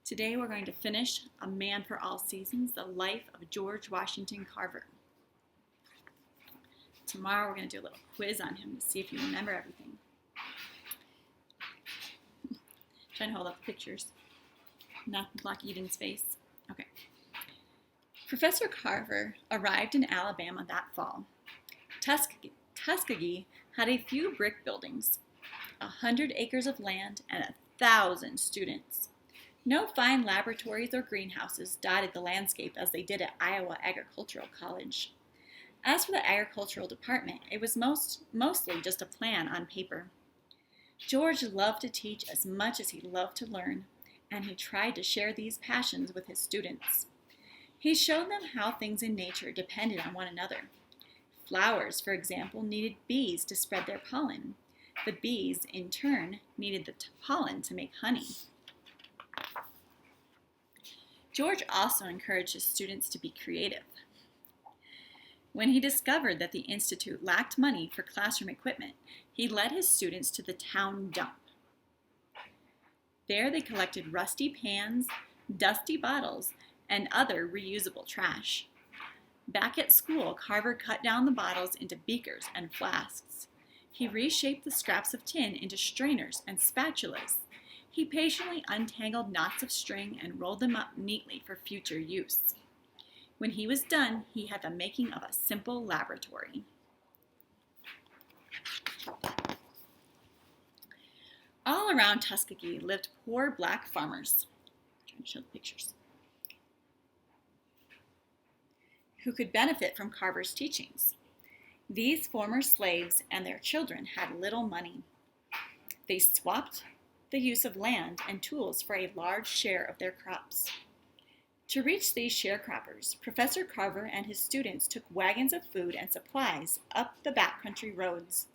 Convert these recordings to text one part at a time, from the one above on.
Today we're going to finish A Man for All Seasons, the life of George Washington Carver. Tomorrow we're going to do a little quiz on him to see if you remember everything. Trying to hold up the pictures, not block Eden's face. Okay. Professor Carver arrived in Alabama that fall. Tuskegee had a few brick buildings, 100 acres of land, and 1,000 students. No fine laboratories or greenhouses dotted the landscape as they did at Iowa Agricultural College. As for the agricultural department, it was mostly just a plan on paper. George loved to teach as much as he loved to learn, and he tried to share these passions with his students. He showed them how things in nature depended on one another. Flowers, for example, needed bees to spread their pollen. The bees, in turn, needed the pollen to make honey. George also encouraged his students to be creative. When he discovered that the Institute lacked money for classroom equipment, he led his students to the town dump. There they collected rusty pans, dusty bottles, and other reusable trash. Back at school, Carver cut down the bottles into beakers and flasks. He reshaped the scraps of tin into strainers and spatulas. He patiently untangled knots of string and rolled them up neatly for future use. When he was done, he had the making of a simple laboratory. All around Tuskegee lived poor black farmers. I'm trying to show the pictures. Who could benefit from Carver's teachings. These former slaves and their children had little money. They swapped the use of land and tools for a large share of their crops. To reach these sharecroppers, Professor Carver and his students took wagons of food and supplies up the backcountry roads,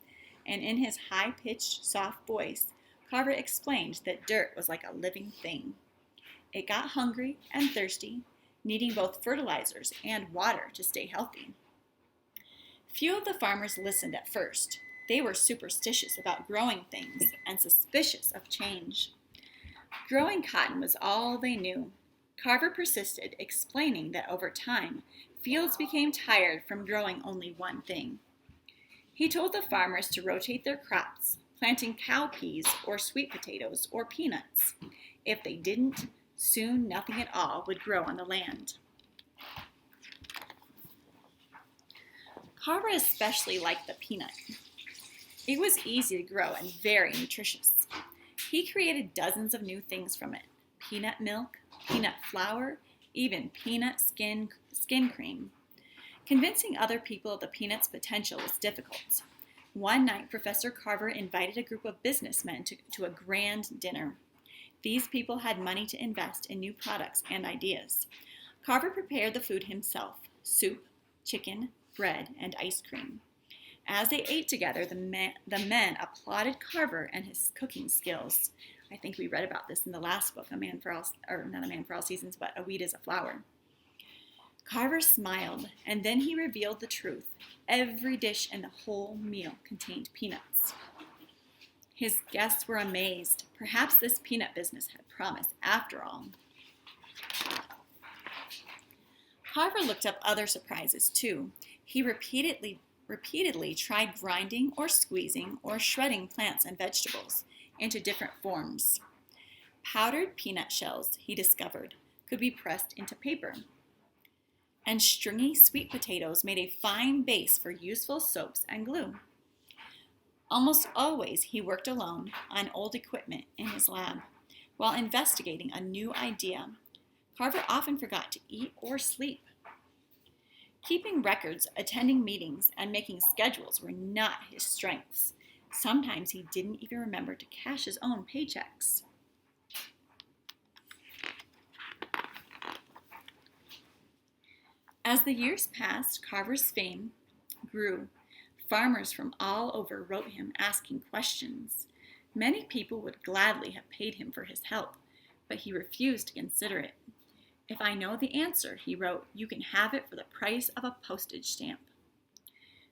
and in his high-pitched, soft voice, Carver explained that dirt was like a living thing. It got hungry and thirsty, needing both fertilizers and water to stay healthy. Few of the farmers listened at first. They were superstitious about growing things and suspicious of change. Growing cotton was all they knew. Carver persisted, explaining that over time, fields became tired from growing only one thing. He told the farmers to rotate their crops, planting cowpeas or sweet potatoes or peanuts. If they didn't, soon nothing at all would grow on the land. Carver especially liked the peanut. It was easy to grow and very nutritious. He created dozens of new things from it: peanut milk, peanut flour, even peanut skin cream. Convincing other people of the peanut's potential was difficult. One night, Professor Carver invited a group of businessmen to a grand dinner. These people had money to invest in new products and ideas. Carver prepared the food himself: soup, chicken, bread, and ice cream. As they ate together, the men applauded Carver and his cooking skills. I think we read about this in the last book, not A Man for All Seasons, but A Wheat is a Flour. Carver smiled, and then he revealed the truth. Every dish in the whole meal contained peanuts. His guests were amazed. Perhaps this peanut business had promise after all. Carver looked up other surprises too. He repeatedly tried grinding or squeezing or shredding plants and vegetables into different forms. Powdered peanut shells, he discovered, could be pressed into paper. And stringy sweet potatoes made a fine base for useful soaps and glue. Almost always he worked alone on old equipment in his lab. While investigating a new idea, Carver often forgot to eat or sleep. Keeping records, attending meetings, and making schedules were not his strengths. Sometimes he didn't even remember to cash his own paychecks. As the years passed, Carver's fame grew. Farmers from all over wrote him asking questions. Many people would gladly have paid him for his help, but he refused to consider it. "If I know the answer," he wrote, "you can have it for the price of a postage stamp.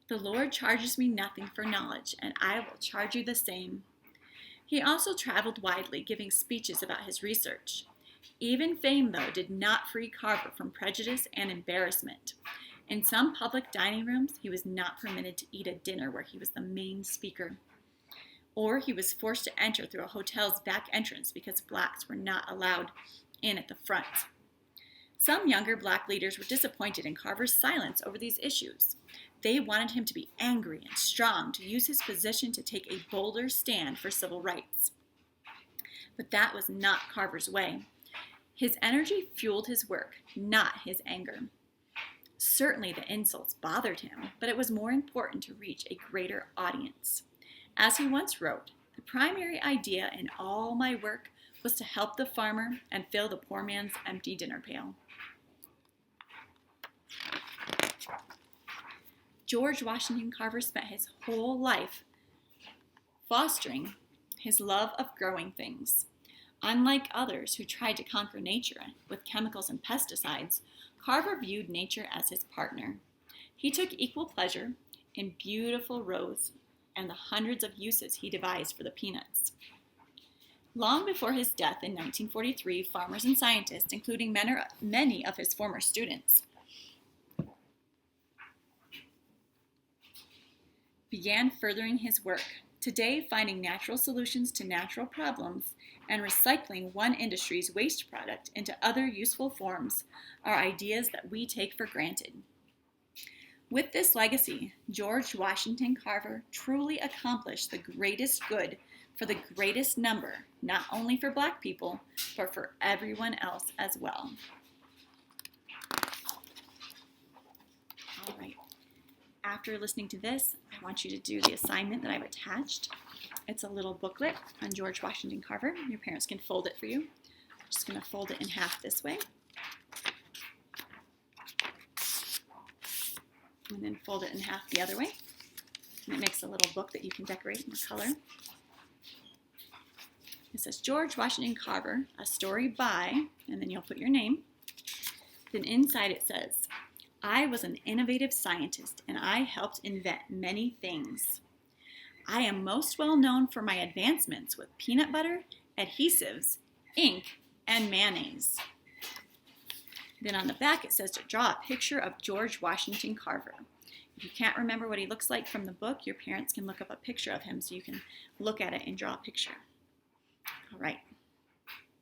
The Lord charges me nothing for knowledge, and I will charge you the same." He also traveled widely, giving speeches about his research. Even fame, though, did not free Carver from prejudice and embarrassment. In some public dining rooms, he was not permitted to eat at dinner where he was the main speaker. Or he was forced to enter through a hotel's back entrance because blacks were not allowed in at the front. Some younger black leaders were disappointed in Carver's silence over these issues. They wanted him to be angry and strong, to use his position to take a bolder stand for civil rights. But that was not Carver's way. His energy fueled his work, not his anger. Certainly the insults bothered him, but it was more important to reach a greater audience. As he once wrote, "The primary idea in all my work was to help the farmer and fill the poor man's empty dinner pail." George Washington Carver spent his whole life fostering his love of growing things. Unlike others who tried to conquer nature with chemicals and pesticides, Carver viewed nature as his partner. He took equal pleasure in beautiful rose and the hundreds of uses he devised for the peanuts. Long before his death in 1943, farmers and scientists, including many of his former students, began furthering his work. Today, finding natural solutions to natural problems and recycling one industry's waste product into other useful forms are ideas that we take for granted. With this legacy, George Washington Carver truly accomplished the greatest good for the greatest number, not only for black people, but for everyone else as well. All right. After listening to this, I want you to do the assignment that I've attached. It's a little booklet on George Washington Carver. Your parents can fold it for you. I'm just going to fold it in half this way. And then fold it in half the other way. And it makes a little book that you can decorate in color. It says George Washington Carver, a story by, and then you'll put your name. Then inside it says, "I was an innovative scientist and I helped invent many things. I am most well known for my advancements with peanut butter, adhesives, ink, and mayonnaise." Then on the back it says to draw a picture of George Washington Carver. If you can't remember what he looks like from the book, your parents can look up a picture of him so you can look at it and draw a picture. All right.